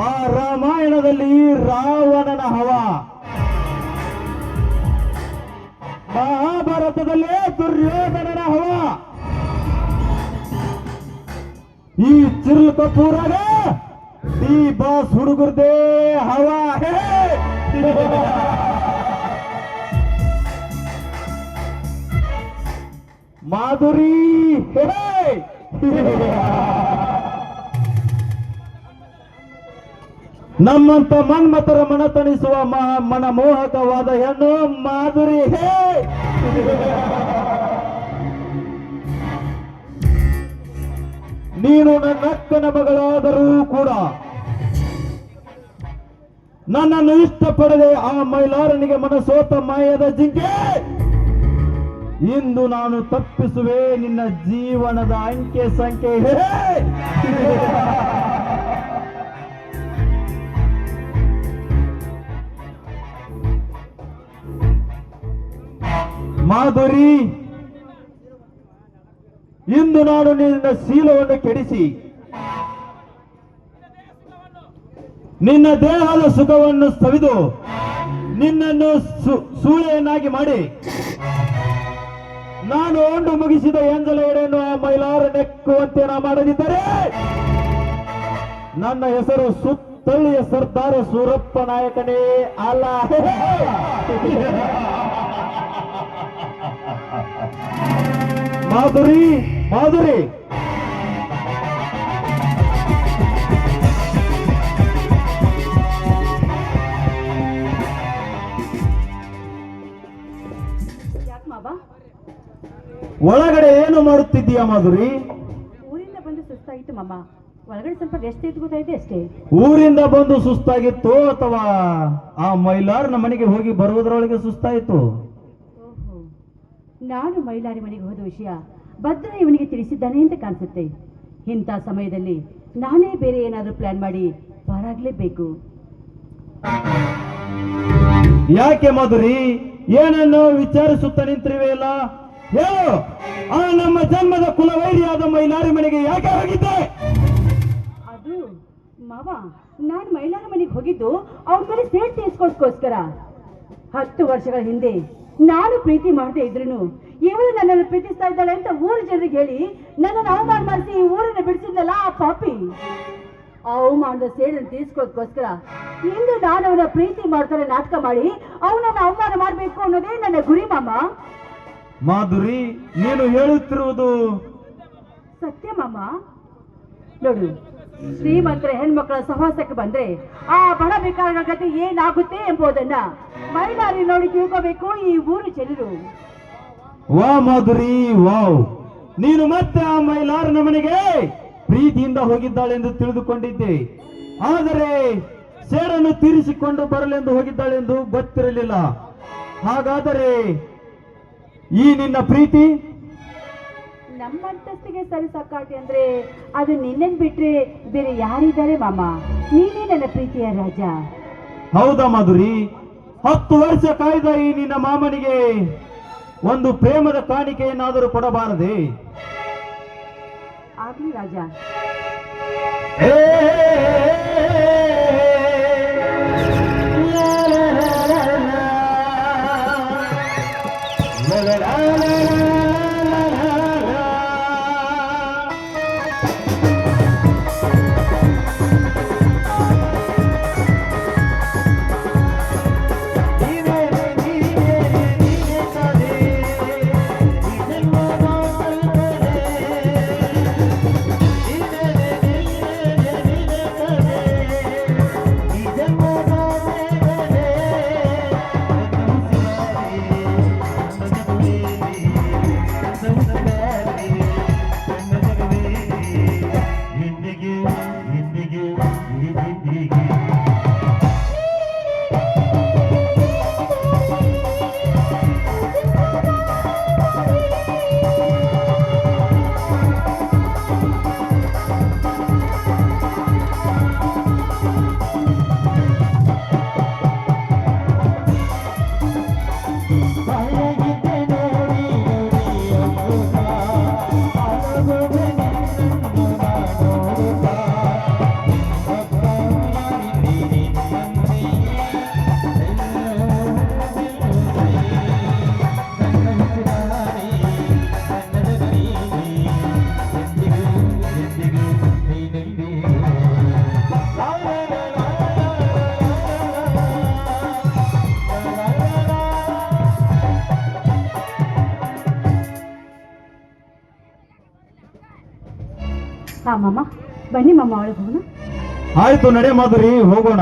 ಆ ರಾಮಾಯಣದಲ್ಲಿ ರಾವಣನ ಹವ, ಮಹಾಭಾರತದಲ್ಲಿ ದುರ್ಯೋಧನನ ಹವ, ಈ ಚಿಲ್ಕಪೂರಾಗ ಡಿ ಬಾಸ್ ಹುಡುಗರ್ದೇ ಹವ. ಮಾಧುರಿ ನಮ್ಮಂತ ಮನ್ಮತರ ಮನ ತಣಿಸುವ ಮನಮೋಹಕವಾದ ಹೆಣ್ಣು ಮಾಧುರಿ. ನೀನು ನನ್ನ ಅಕ್ಕನ ಮಗಳಾದರೂ ಕೂಡ ನನ್ನನ್ನು ಇಷ್ಟಪಡದೆ ಆ ಮೈಲಾರನಿಗೆ ಮನಸೋತ ಮಾಯದ ಜಿಂಕೆ, ಇಂದು ನಾನು ತಪ್ಪಿಸುವೆ ನಿನ್ನ ಜೀವನದ ಅಂಕೆ ಸಂಖ್ಯೆ. ಮಾಧುರಿ, ಇಂದು ನಾನು ನಿನ್ನ ಶೀಲವನ್ನು ಕೆಡಿಸಿ ನಿನ್ನ ದೇಹದ ಸುಖವನ್ನು ಸವಿದು ನಿನ್ನನ್ನು ಸೂಳೆಯನ್ನಾಗಿ ಮಾಡಿ ನಾನು ಉಂಡು ಮುಗಿಸಿದ ಎಂಜಲ ಎಡೆಯನ್ನು ಆ ಮೈಲಾರ ನೆಕ್ಕುವಂತೆ ನಾ ಮಾಡದಿದ್ದರೆ ನನ್ನ ಹೆಸರು ಸುತ್ತಳ್ಳಿಯ ಸರ್ದಾರ ಸೂರಪ್ಪ ನಾಯಕನೇ ಅಲ್ಲ. ಮಾಧುರಿ, ಮಾಧುರಿ, ಒಳಗಡೆ ಏನು ಮಾಡುತ್ತಿದ್ದೀಯಾ ಮಾಧುರಿ? ಊರಿಂದ ಬಂದು ಸುಸ್ತಾಗಿತ್ತು ಮಾಮ, ಒಳಗಡೆ ಸ್ವಲ್ಪ ರೆಸ್ಟ್ ತೆಗೆದುಕೊತಾ ಅಷ್ಟೇ. ಊರಿಂದ ಬಂದು ಸುಸ್ತಾಗಿತ್ತು ಅಥವಾ ಆ ಮೈಲಾರನ ಮನೆಗೆ ಹೋಗಿ ಬರುವುದರೊಳಗೆ ಸುಸ್ತಾಯಿತು? ಓಹೋ, ನಾನು ಮೈಲಾರಿ ಮನೆಗೆ ಹೋದ ವಿಷಯ ಭದ್ರ ಇವನಿಗೆ ತಿಳಿಸಿದ್ದಾನೆ ಅಂತ ಕಾಣಿಸುತ್ತೆ. ಇಂಥ ಸಮಯದಲ್ಲಿ ನಾನೇ ಬೇರೆ ಏನಾದರೂ ಪ್ಲಾನ್ ಮಾಡಿ ಪಾರಾಗ್ಲೇಬೇಕು. ಯಾಕೆ ಮಾಧುರಿ, ಏನನ್ನು ವಿಚಾರಿಸುತ್ತಾ ನಿಂತಿರುವೆಯಲ್ಲ? ಹೇಳು, ಆ ನಮ್ಮ ಜನ್ಮದ ಕುಲವೈರಿಯಾದ ಮೈಲಾರಿ ಮನೆಗೆ ಯಾಕೆ ಹೋಗಿದ್ದೆ? ಅದು ಮಾವ, ನಾನು ಮೈಲಾರ ಮನೆಗೆ ಹೋಗಿದ್ದು ಅವ್ರ ಮೇಲೆ ಸೇಡ್ ತೀರ್ಸ್ಕೋಸ್ಕರ. 10 ವರ್ಷಗಳ ಹಿಂದೆ ನಾನು ಪ್ರೀತಿ ಮಾಡದೆ ಇದ್ರು ಇವಳು ನನ್ನನ್ನು ಪ್ರೀತಿಸ್ತಾ ಇದ್ದಾಳೆ ಅಂತ ಊರ ಜನರಿಗೆ ಹೇಳಿ ನನ್ನನ್ನು ಅವಮಾನ ಮಾಡಿಸಿ ಈ ಊರನ್ನು ಬಿಡಿಸಿದ್ನಲ್ಲ ಆ ಪಾಪಿ. ಅವಮಾನದ ಸೇಡನ್ನು ತೀರ್ಸ್ಕೋಸ್ಕರ ಇಂದು ನಾನು ಅವನ ಪ್ರೀತಿ ಮಾಡ್ತಾರೆ ನಾಟಕ ಮಾಡಿ ಅವನನ್ನು ಅವಮಾನ ಮಾಡಬೇಕು ಅನ್ನೋದೇ ನನ್ನ ಗುರಿ ಮಾಮ. ಮಾಧುರಿ, ನೀನು ಹೇಳುತ್ತಿರುವುದು ಸತ್ಯ ಮಾಮ. ನೋಡು, ಶ್ರೀಮಂತರ ಹೆಣ್ಮಕ್ಕಳ ಸಹವಾಸಕ್ಕೆ ಬಂದ್ರೆ ಆ ಬಡ ಬೇಕಾದ ಗತಿ ಏನಾಗುತ್ತೆ ಎಂಬುದನ್ನ ಮೈಲಾರಿ ನೋಡಿ ತಿಳ್ಕೋಬೇಕು ಈ ಊರು ಜನರು. ವಾ ಮಾಧುರಿ, ವಾವ್, ನೀನು ಮತ್ತೆ ಆ ಮೈಲಾರನ ಮನೆಗೆ ಪ್ರೀತಿಯಿಂದ ಹೋಗಿದ್ದಾಳೆಂದು ತಿಳಿದುಕೊಂಡಿದ್ದೆ. ಆದರೆ ಸೇಡನ್ನು ತೀರಿಸಿಕೊಂಡು ಬರಲೆಂದು ಹೋಗಿದ್ದಾಳೆಂದು ಗೊತ್ತಿರಲಿಲ್ಲ. ಹಾಗಾದರೆ ಈ ನಿನ್ನ ಪ್ರೀತಿ ನಮ್ಮಂತಸ್ತಿಗೆ ಸರಿ ಸಕ್ಕಾಟಿ ಅಂದ್ರೆ ಅದು ನಿನ್ನನ್ ಬಿಟ್ರೆ ಬೇರೆ ಯಾರಿದ್ದಾರೆ ಮಾಮ? ನೀನೇ ನನ್ನ ಪ್ರೀತಿಯ ರಾಜ. ಹೌದಾ ಮಾಧುರಿ? 10 ವರ್ಷ ಕಾಯ್ದ ಈ ನಿನ್ನ ಮಾಮನಿಗೆ ಒಂದು ಪ್ರೇಮದ ಕಾಣಿಕೆಯನ್ನಾದರೂ ಕೊಡಬಾರದೆ? ಆಗ್ಲಿ ರಾಜ. ಹಾ ಮಾಮ, ಬನ್ನಿ ಮಾಮ, ಒಳಗೆ ಹೋಗೋಣ. ಆಯ್ತು ನಡೆ ಮಾಧುರಿ, ಹೋಗೋಣ.